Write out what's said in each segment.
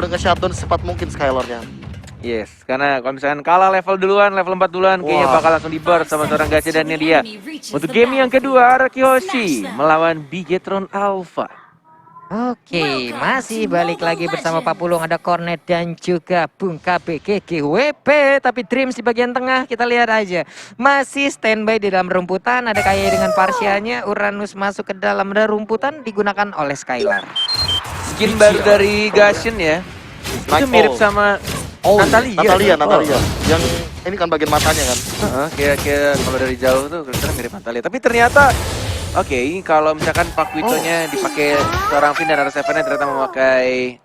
bener-bener nge-shutdown secepat mungkin Skylar-nya. Yes, karena kalau misalkan kalah level duluan, level 4 duluan, kayaknya bakal langsung di-burst sama seorang Gacha dan dia. Untuk game yang kedua, RRQ Hoshi melawan Bigetron Alpha. Oke, masih balik lagi bersama Pak Pulung, ada Cornet dan juga Bung KBGG WP. Tapi Dreams di bagian tengah kita lihat aja masih standby di dalam rumputan. Ada Kaya dengan Parsianya, Uranus masuk ke dalam rumputan digunakan oleh Skylar. Skin baru dari Gashin ya. Itu mirip sama Natalia. Yang ini kan bagian matanya kan. Kira-kira kalau dari jauh tuh kelihatan mirip Natalia. Tapi ternyata oke, kalau misalkan Pak Wito-nya dipakai seorang Finn dan R7-nya ternyata memakai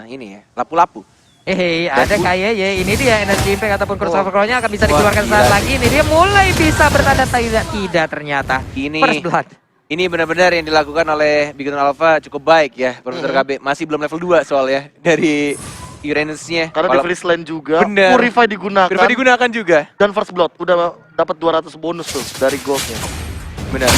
ini ya, lapu-lapu. Ada Kaya ya, ini dia energi impact ataupun crossover claw-nya akan bisa dikeluarkan saat lagi. Ini dia mulai bisa bertanda tidak ternyata. First Blood. Ini benar-benar yang dilakukan oleh Bigetron Alpha cukup baik ya, Profesor KB. Masih belum level 2 soalnya dari Uranus-nya. Karena di freeze lane juga, bener. Purify digunakan juga. Dan First Blood udah dapat 200 bonus tuh dari gold-nya. Benar.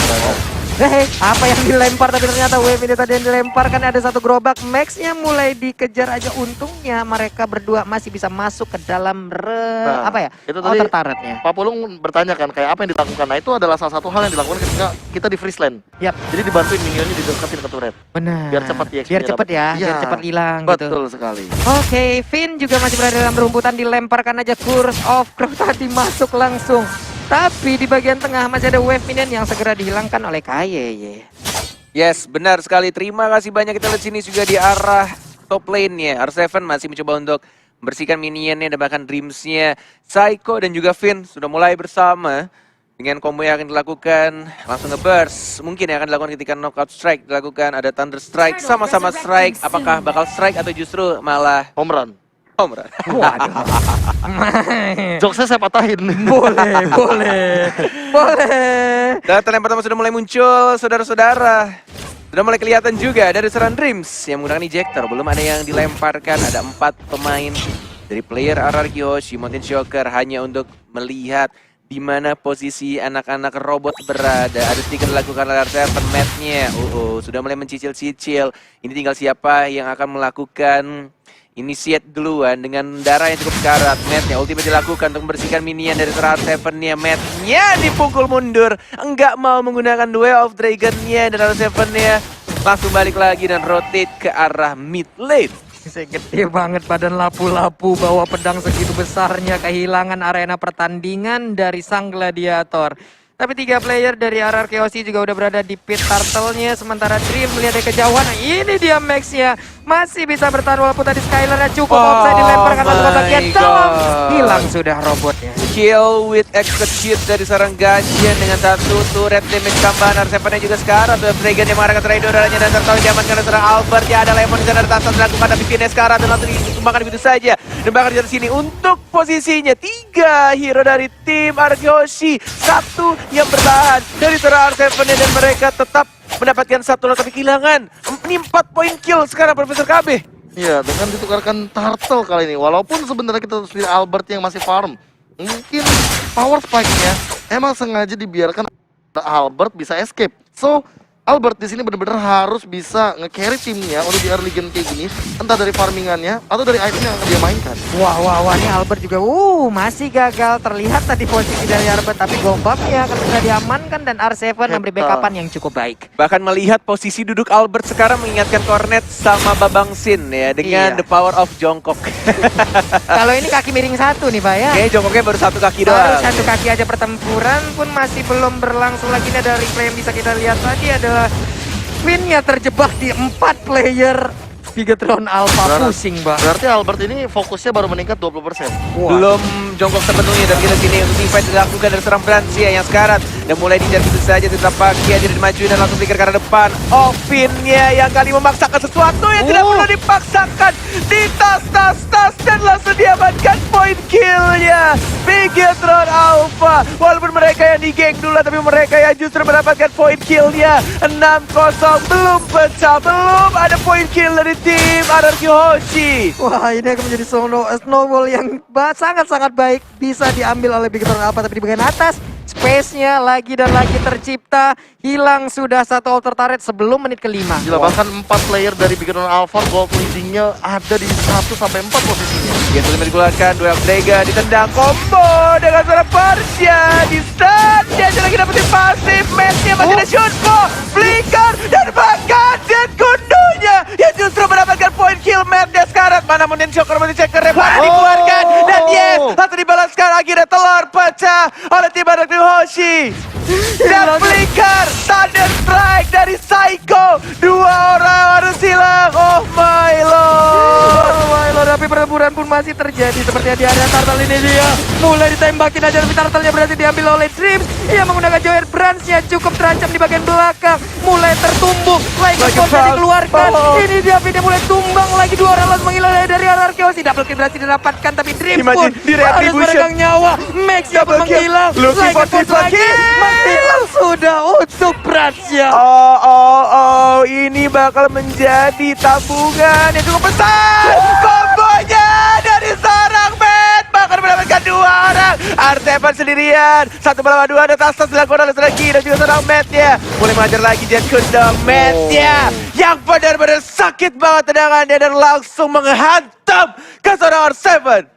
Apa yang dilempar tapi ternyata wave ini tadi yang dilemparkan ada satu gerobak. Max-nya mulai dikejar aja, untungnya mereka berdua masih bisa masuk ke dalam itu tadi turretnya. Pak Pulung bertanya kan kayak apa yang dilakukan. Nah itu adalah salah satu hal yang dilakukan ketika kita di freeze lane. Jadi dibantuin minionnya dideketin ke turret. Benar. Biar cepat biar cepat hilang gitu. Betul sekali. Oke, Finn juga masih berada dalam rumputan, dilemparkan aja Curse of Crow tadi masuk langsung. Tapi di bagian tengah masih ada wave minion yang segera dihilangkan oleh Kaye. Yes, benar sekali. Terima kasih banyak. Kita lihat sini juga di arah top lane-nya. R7 masih mencoba untuk membersihkan minionnya dan bahkan Dreams-nya. Psycho dan juga Finn sudah mulai bersama dengan combo yang akan dilakukan. Langsung nge-burst. Mungkin yang akan dilakukan ketika knockout strike dilakukan. Ada Thunder Strike, sama-sama strike. Apakah bakal strike atau justru malah home run? Waduh. Jokesnya saya patahin. Boleh. Data yang pertama sudah mulai muncul, saudara-saudara. Sudah mulai kelihatan juga dari seorang Dreams yang menggunakan ejector. Belum ada yang dilemparkan, ada 4 pemain dari player RRQ Hoshi Mountain Shocker hanya untuk melihat di mana posisi anak-anak robot berada. Ada sedikit dilakukan oleh R7 match-nya. Sudah mulai mencicil-cicil. Ini tinggal siapa yang akan melakukan initiate duluan dengan darah yang cukup sekarat. Match-nya ultimate dilakukan untuk membersihkan minion dari R7-nya. Match-nya dipukul mundur, enggak mau menggunakan Duel of Dragon-nya, dan R7-nya langsung balik lagi dan rotate ke arah mid lane. Gede banget badan lapu-lapu, bawa pedang segitu besarnya, kehilangan arena pertandingan dari sang gladiator. Tapi 3 player dari RRQ Hoshi juga udah berada di pit turtle-nya. Sementara Dream melihat dari kejauhan. Ini dia Max-nya. Masih bisa bertahan walaupun tadi Skylar-nya cukup offside, dilemparkan satu bagian dalam. Hilang sudah robotnya. Kill with execute dari seorang Gashian dengan satu turret damage tambahan. R7-nya juga sekarang. Tuh Dragon yang mengarahkan Traidoranya dan tertawa diamankan oleh seorang Albert. Ya ada Lemon di sana, ada Tatsan dilakukan, tapi Fines sekarang dan langsung dikembangkan begitu saja. Dan bahkan di sini untuk posisinya 3 hero dari tim RRQ Hoshi. 1 yang bertahan dari seorang R7-nya dan mereka tetap mendapatkan 1 tapi kehilangan. Ini 4 poin kill sekarang Profesor KB. Iya, dengan ditukarkan turtle kali ini. Walaupun sebenarnya kita terus lihat Albert yang masih farm. Mungkin power spike-nya emang sengaja dibiarkan Albert bisa escape. So, Albert di sini benar-benar harus bisa nge-carry timnya untuk di early game kayak gini, entah dari farmingannya atau dari item yang akan dia mainkan. Wah, ini Albert juga masih gagal. Terlihat tadi posisi dari Albert, tapi gombaknya akan bisa diamankan dan R7 memberi backupan yang cukup baik. Bahkan melihat posisi duduk Albert sekarang mengingatkan Cornet sama Babang Sin ya, dengan the power of jongkok. Kalau ini kaki miring 1 nih Pak ya. Oke, jongkoknya baru 1 kaki doang. Baru 1 kaki aja, pertempuran pun masih belum berlangsung lagi. Ini ada replay yang bisa kita lihat tadi, ada Finn-nya terjebak di 4 player Bigetron Alpha. Pusing, Mbak. Berarti Albert ini fokusnya baru meningkat 20%. Belum jongkok sepenuhnya, dan kita sini untuk fight dilakukan dari seorang Francia yang sekarat dan mulai dijar gitu saja, tetap pagi aja dimajuin dan langsung pikir ke arah depan. Finn-nya yang kali memaksakan sesuatu yang tidak perlu dipaksakan, di tas dan langsung diamankan poin kill-nya Bigetron Alpha. Walaupun mereka yang digeng dulu, tapi mereka yang justru mendapatkan poin kill-nya. 6-0 belum pecah, belum ada poin kill dari tim RRQ Hoshi. Wah, ini akan menjadi snowball yang sangat-sangat baik, bisa diambil oleh Bigetron Alpha. Tapi di bagian atas Space-nya lagi dan lagi tercipta. Hilang sudah satu altar turret sebelum menit kelima. Gila, bahkan 4 player dari Bigoton Alpha gold leading-nya ada di 1 sampai 4 posisinya. Yang kelima dikeluarkan, duel Drega ditendang combo dengan suara Persya di stun. Dia aja lagi dapetin pasif, match-nya masih ada Shunpo, Flicker, dan bahkan Jet Kundonya yang justru mendapatkan point kill match-nya sekarang. Mana Mountain Shocker mana dikeluarkan, dan yes, langsung dibalaskan akhirnya telur pecah oleh tim Anak Hoshi. Dan Flicker, Thunder Strike dari Psycho, 2 orang harus hilang. Oh my lord. Oh my lord, tapi pertempuran pun masih terjadi seperti yang di area Turtle ini dia mulai ditembakin aja, tapi Turtle-nya berhasil diambil oleh Dreams. Ia menggunakan Joyer Branch-nya cukup terancam di bagian belakang, mulai tertumbuk. Like dikeluarkan. Ini dia mulai tumbang lagi, 2 orang langsung menghilang dari area Arkeosi. Double kill berhasil didapatkan, tapi Dreams pun harus meregang nyawa. Max yang menghilang. Like lagi menghilang sudah untuk Branch-nya. Oh, ini bakal menjadi tabungan yang cukup besar. Kombonya dari seorang Matt bahkan mendapatkan 2 orang. R7 sendirian, 1 melawan 2, ada tas dilakukan oleh Seragi dan juga seorang Matt-nya. Mulai mengajar lagi Jet Kundong, Matt-nya yang benar-benar sakit banget tendangannya dan langsung menghantam ke seorang R7.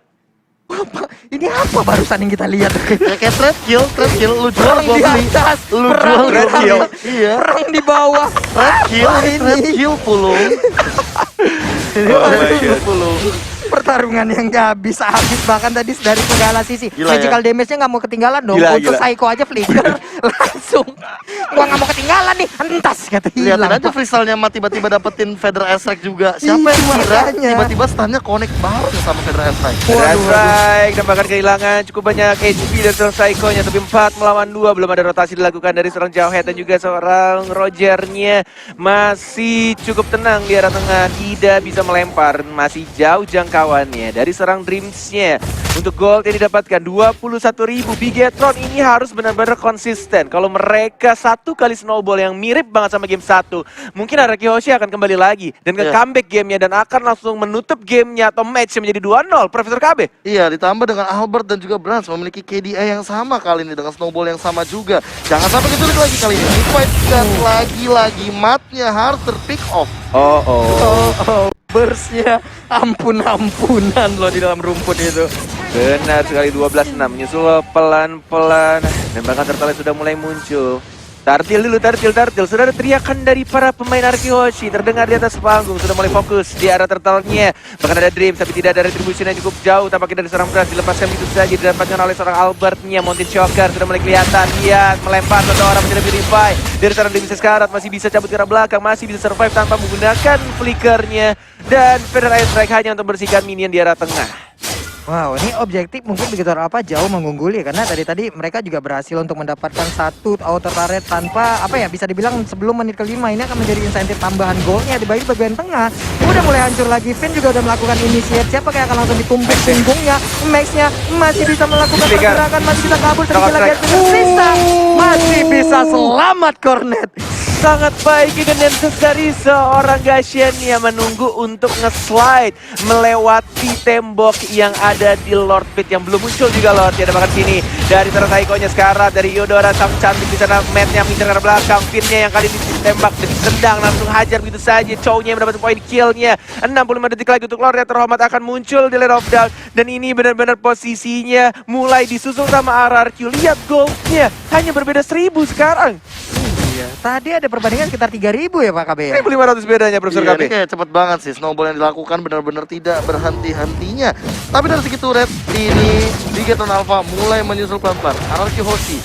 Ini apa barusan yang kita lihat? Kayak trade kill, lu jual Perang gua di beli. atas, Lu perang jual di gua beli. atas, Iya. perang di bawah. Trade kill pulung. Pulung. Pertarungan yang gak bisa habis, bahkan tadi dari segala sisi. Gila, Magical damage-nya gak mau ketinggalan dong. Gila, Untuk gila. Psycho aja Flicker langsung, gua gak mau ketinggalan nih, entas kata hilang. Lihatin aja Frizzle-nya tiba-tiba dapetin Federer S-Strike juga. Siapa Iya, yang kira makanya. tiba-tiba stunnya connect bareng sama Federer S-Strike. Strike dan bahkan kehilangan cukup banyak HP dari seorang Psycho-nya, tapi 4 melawan 2, belum ada rotasi dilakukan dari seorang Jawhead dan juga seorang Roger-nya masih cukup tenang di arah tengah, tidak bisa melempar, masih jauh jangkauannya dari seorang Dreams-nya. Untuk gold yang didapatkan 21.000. Bigetron ini harus benar-benar konsisten. Kalau mereka 1 kali snowball yang mirip banget sama game 1, mungkin Araki Hoshi akan kembali lagi dan comeback gamenya dan akan langsung menutup gamenya atau match menjadi 2-0. Profesor KB. Iya, ditambah dengan Albert dan juga Branch memiliki KDA yang sama kali ini dengan snowball yang sama juga. Jangan sampai kesulit lagi kali ini. Fight dan lagi-lagi matnya harus terpick off. Oh, burst-nya ampun-ampunan loh di dalam rumput itu. Benar sekali, 12-6 menyusul pelan-pelan dan bahkan Turtle sudah mulai muncul. Tartil dulu, tartil. Sudah ada teriakan dari para pemain Araki Hoshi terdengar di atas panggung. Sudah mulai fokus di arah Turtle-nya. Bahkan ada Dream, tapi tidak ada retribution yang cukup jauh. Tampaknya dari seorang Branch dilepaskan itu saja. Didapatkan oleh seorang Albert-nya. Mountain Shocker sudah mulai kelihatan. Dia melempar satu orang menjadi Purify. Dari seorang Dream sekarat masih bisa cabut ke arah belakang. Masih bisa survive tanpa menggunakan flickernya. Dan Federer Strike hanya untuk bersihkan minion di arah tengah. Wow, ini objektif mungkin begitu apa jauh mengungguli karena tadi mereka juga berhasil untuk mendapatkan 1 outer turret tanpa bisa dibilang sebelum menit kelima. Ini akan menjadi insentif tambahan golnya di bagian tengah. Udah mulai hancur lagi. Finn juga udah melakukan initiate. Siapa yang akan langsung ditumpuk punggungnya? Max-nya masih bisa melakukan pergerakan, masih bisa kabur terlebih lagi Risa masih bisa selamat Cornet. Sangat baik dengan dari seorang Gashian yang menunggu untuk nge-slide melewati tembok yang ada di Lord Pit yang belum muncul juga Lord. Ada bahkan sini dari seorang Taiko-nya sekarang dari Yodora sang cantik di sana, Matt-nya mengincar ke belakang, Finn-nya yang kali ini ditembak dan ditendang langsung hajar begitu saja. Chow-nya yang mendapat poin kill-nya. 65 detik lagi untuk Lord yang terhormat akan muncul di Land of Doubt dan ini benar-benar posisinya mulai disusul sama RRQ. Lihat gold-nya hanya berbeda 1000 sekarang. Iya, tadi ada perbandingan sekitar 3.000 ya Pak KB ya? 1.500 bedanya Profesor Iya, KB. ini kayak cepet banget sih. Snowball yang dilakukan benar-benar tidak berhenti-hentinya. Tapi dari segitu red, ini Bigetron Alpha mulai menyusul pelan-pelan. Araki Hoshi.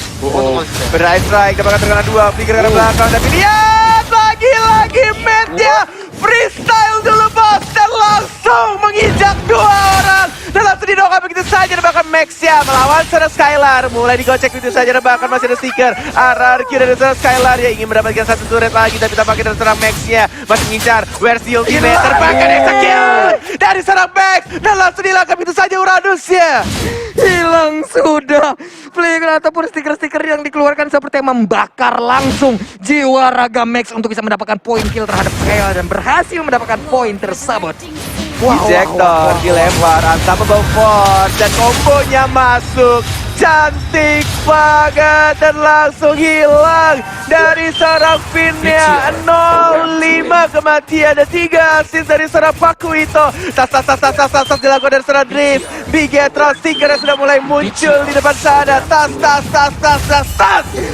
Berhasil strike, dapatkan terkena 2, flicker ke belakang, tapi lihat lagi-lagi Matt-nya freestyle dulu bos dan langsung menginjak 2 orang dan langsung didongkap begitu saja. Dan bahkan Max-nya melawan seorang Skylar mulai digocek begitu saja dan bahkan masih ada stiker RRQ dari seorang Skylar yang ingin mendapatkan 1 turret lagi, tapi tampaknya dari seorang Max-nya masih mengincar. Where's the ultimate? Terbakar execute dari seorang Max dan langsung dilangkap begitu saja Uranus-nya. Hilang sudah flicker ataupun stiker-stiker yang dikeluarkan seperti yang membakar langsung jiwa raga Max untuk bisa mendapatkan poin kill terhadap Skylar dan berhasil mendapatkan poin tersebut. Ejector dilempar, Anta membawa force dan kombonya masuk. cantik banget dan langsung hilang dari seorang Finnya. 0-5 kematian dan 3 assist dari seorang Pakuito. Tas dilakukan dari seorang Dreams. Bigetron Sticker sudah mulai muncul di depan sana. Tas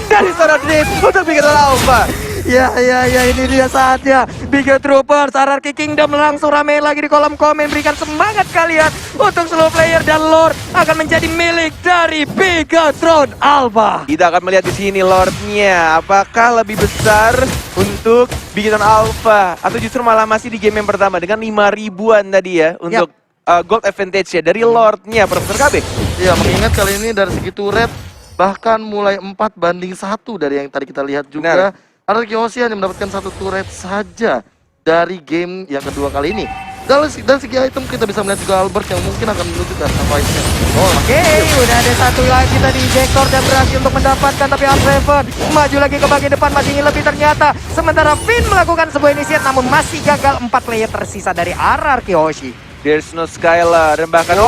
dari seorang Dreams untuk Bigetron Alpha. Ya, ini dia saatnya. Biga Troopers, RRQ Kingdom langsung rame lagi di kolom komen. Berikan semangat kalian untuk seluruh player dan Lord akan menjadi milik dari Bigatron Alpha. Kita akan melihat di sini Lordnya. Apakah lebih besar untuk Bigetron Alpha atau justru malah masih di game yang pertama dengan 5.000-an tadi ya untuk gold advantage ya dari Lordnya, Profesor KB. Ya, mengingat kali ini dari segi turret bahkan mulai 4-1 dari yang tadi kita lihat juga. RRQ Hoshi hanya mendapatkan 1 turret saja dari game yang kedua kali ini. Dari segi item kita bisa melihat juga Albert yang mungkin akan menuju ke fight-nya. Oke, udah ada satu lagi tadi Jektor dan berhasil untuk mendapatkan, tapi Alfreven maju lagi ke bagian depan, masih ingin lebih ternyata. Sementara Finn melakukan sebuah inisiat namun masih gagal. 4 player tersisa dari RRQ Hoshi. There's no Skylar dan bahkan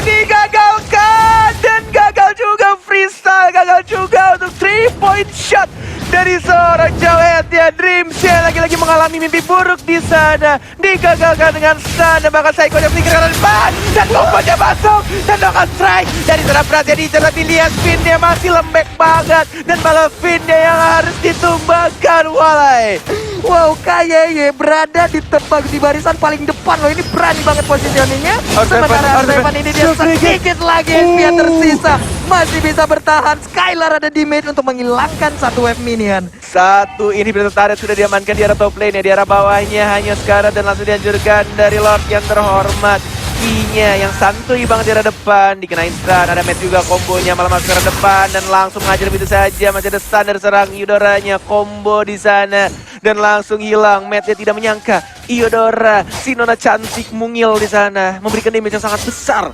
digagalkan dan gagal juga freestyle, gagal juga untuk 3-point shot dari seorang Jawet ya. Dreams ya lagi-lagi mengalami mimpi buruk di sana, digagalkan dengan stun dan bahkan Psycho yang pikir kanan depan dan kombonya masuk dan akan strike dari seorang perhatian itu. Tapi lihat Finn-nya masih lembek banget dan malah Finn-nya yang harus ditumbangkan. Walai. Wow, KYY berada di barisan paling depan loh. Ini berani banget positioningnya. Sementara Arsevan ini dia sedikit lagi dia tersisa. Masih bisa bertahan. Skylar ada di mid untuk menghilangkan 1 wave minion. Satu ini bertarik sudah diamankan di arah top lane ya. Di arah bawahnya hanya Scarlet dan langsung dihancurkan dari Lord yang terhormat. Nya yang santuy banget di arah depan, dikenain stun, ada Matt juga kombonya malah masuk ke arah depan dan langsung mengajar begitu saja. Masih ada stun dari serang Eudoranya, combo di sana dan langsung hilang. Matt dia tidak menyangka Eudora, si nona cantik mungil di sana memberikan damage yang sangat besar.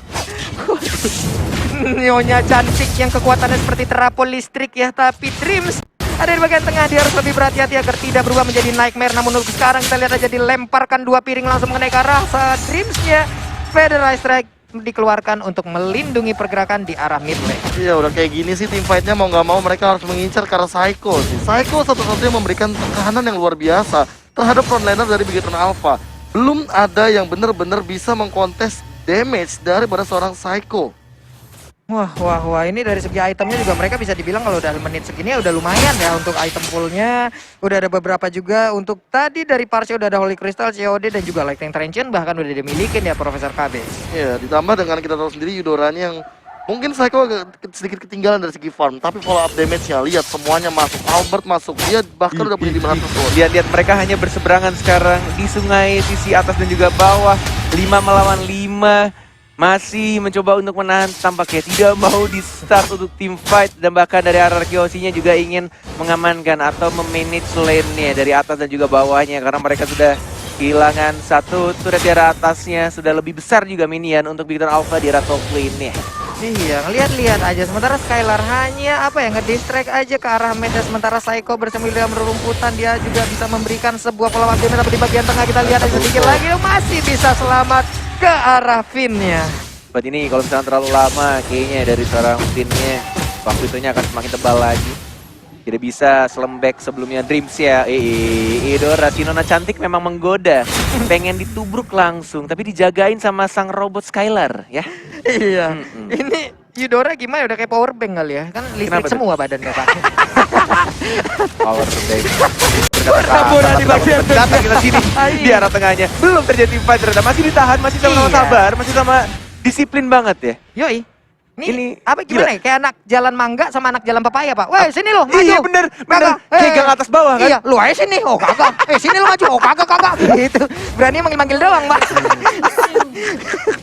Nyonya cantik yang kekuatannya seperti terapol listrik ya, tapi Dreams ada di bagian tengah, dia harus lebih berhati-hati agar tidak berubah menjadi nightmare. Namun untuk sekarang kita lihat aja dilemparkan 2 piring langsung mengenai ke arah saat Dreams-nya. Federal Strike dikeluarkan untuk melindungi pergerakan di arah mid lane. Iya, udah kayak gini sih tim fight-nya mau nggak mau mereka harus mengincar ke arah Psycho sih. Psycho satu-satunya memberikan tekanan yang luar biasa terhadap frontliner dari Bigetron Alpha. Belum ada yang benar-benar bisa mengkontes damage daripada seorang Psycho. Wah, ini dari segi itemnya juga mereka bisa dibilang kalau udah menit segini udah lumayan ya untuk item poolnya. Udah ada beberapa juga untuk tadi dari Parche udah ada Holy Crystal, COD dan juga Lightning Transient bahkan udah dimilikin ya Profesor KB. Ya, ditambah dengan kita tahu sendiri Eudoranya yang mungkin Psycho agak sedikit ketinggalan dari segi farm, tapi follow up damage-nya lihat semuanya masuk. Albert masuk, dia bahkan udah punya 500 gold. Lihat mereka hanya berseberangan sekarang di sungai sisi atas dan juga bawah. 5 melawan 5. Masih mencoba untuk menahan, tampaknya tidak mau di start untuk team fight. Dan bahkan dari RRQ Hoshi-nya juga ingin mengamankan atau memanage lane-nya dari atas dan juga bawahnya. Karena mereka sudah kehilangan 1 turret di arah atasnya. Sudah lebih besar juga minion untuk Bigetron Alpha di arah top lane-nya. Iya, lihat aja. Sementara Skylar hanya ngedistract aja ke arah mid. Sementara Psycho bersemil dalam rerumputan, dia juga bisa memberikan sebuah follow up damage. Tapi di bagian tengah kita lihat ada sedikit lagi, masih bisa selamat ke arah Finn-nya. Buat ini kalau misalnya terlalu lama kayaknya dari seorang Finn-nya waktu itunya akan semakin tebal lagi. Tidak bisa selembek sebelumnya Dreams ya. Eudora, si nona cantik memang menggoda. Pengen ditubruk langsung, tapi dijagain sama sang robot Skylar ya. Iya, ini Eudora gimana? Udah kayak power bank kali ya? Kan listrik semua badannya Pak. Power bank. Berkata di bagian datang kita sini di arah tengahnya. Belum terjadi fight ternyata, masih ditahan, masih sama sabar, masih sama disiplin banget ya. Yoi. Ini apa gimana ya? Kayak anak jalan mangga sama anak jalan papaya, Pak. Weh, sini lo, maju. Iya, bener. Kayak gang atas bawah kan? Iya, lu aja sini. Oh, kagak. Sini lo maju. Oh, kagak. Gitu. Berani manggil-manggil doang, Pak.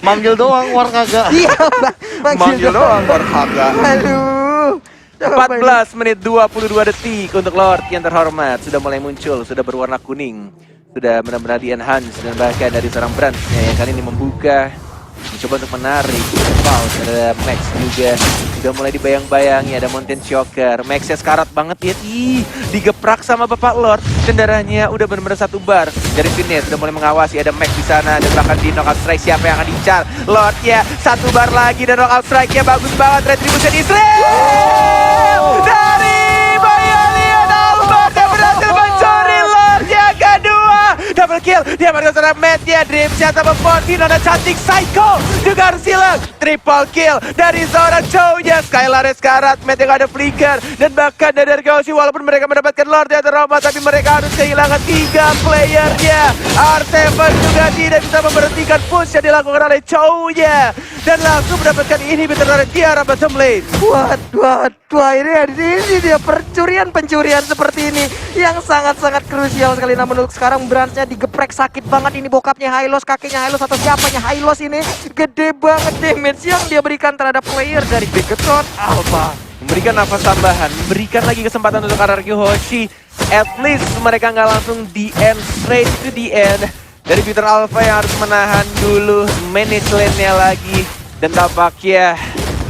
Manggil doang, war kagak. Iya, Pak. Manggil doang, war kagak. Aduh. 14 menit 22 detik untuk Lord yang terhormat. Sudah mulai muncul, sudah berwarna kuning. Sudah benar-benar di-enhance dan bahkan dari seorang Branch yang kali ini membuka Mencoba untuk menarik. Wow, ada Max juga. Udah mulai dibayang-bayangi, ada Mountain Choker. Maxnya sekarat banget ya. Ih, digeprak sama Bapak Lord. Kendaranya udah benar-benar satu bar. Dari Finesse udah mulai mengawasi, ada Max di sana. Dan bahkan di knockout strike siapa yang akan diincar? Lord ya, satu bar lagi dan knockout strike-nya bagus banget. Retribution Israel! Dari Bayalian Albert yang berhasil mencuri Lord yang kedua. Double kill, dia berhasil serang Matt-nya. Dreams-nya sama Fortino dan cantik Psycho. Juga harus hilang. Triple kill dari seorang Chow-nya. Skylar sekarat, Matt yang ada flicker. Dan bahkan dari Arkeoshi walaupun mereka mendapatkan Lord yang terhormat, tapi mereka harus kehilangan 3 playernya. R7 juga tidak bisa memberhentikan push yang dilakukan oleh Chow-nya. Dan langsung mendapatkan inhibitor dari Tiara bottom lane. Waduh, ini dia pencurian seperti ini yang sangat-sangat krusial sekali. Namun untuk sekarang Branch-nya digeprek sakit banget. Ini bokapnya Hylos, kakeknya Hylos atau siapanya Hylos ini. Gede banget damage yang dia berikan terhadap player dari Bigetron Alpha. Memberikan nafas tambahan, memberikan lagi kesempatan untuk RRQ Hoshi. At least mereka nggak langsung di end, straight to the end. Dari Peter Alpha yang harus menahan dulu, manage lane-nya lagi. Dan tampaknya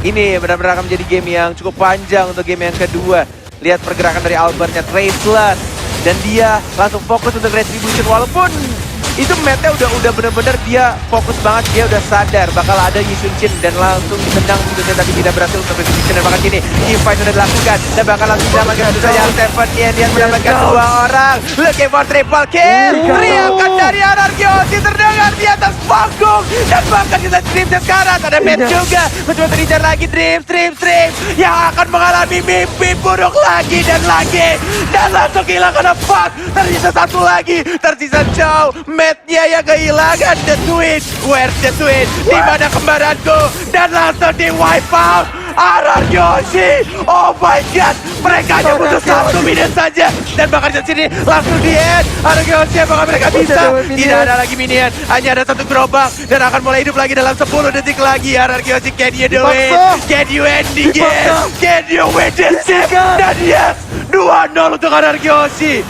ini benar-benar akan menjadi game yang cukup panjang untuk game yang kedua. Lihat pergerakan dari Albertnya, Traceless. Dan dia langsung fokus untuk retribution walaupun itu Matt-nya udah bener-bener dia fokus banget, dia udah sadar bakal ada Yi Sun-Shin dan langsung ditendang begitu tapi tidak berhasil untuk retribution. Dan bahkan gini, teamfight sudah dilakukan dan bakal langsung diselamatkan tentu saja R7 nya. Dia mendapatkan 2 orang, looking for triple kill. Teriakan dari RRQ Hoshi terdengar di atas panggung dan bahkan kita Dreams sekarang ada Matt juga mencoba terkejar lagi. Dreams yang akan mengalami mimpi buruk lagi dan langsung kehilangan Fuck. Tersisa satu lagi, tersisa Chow. Matt-nya yang kehilangan the twin. Where's the twin? Dimana kembaranku? Dan langsung di wipe out RRQ Hoshi. Oh my god, mereka hanya butuh 1 minute saja. Dan bahkan di sini langsung di end. RRQ Hoshi apakah mereka bisa? Tidak ada lagi minion, hanya ada 1 gerobak. Dan akan mulai hidup lagi dalam 10 detik lagi. RRQ Hoshi, can you do it? Can you end the game? Can you win this game? Dan yes, 2-0 untuk RRQ Hoshi.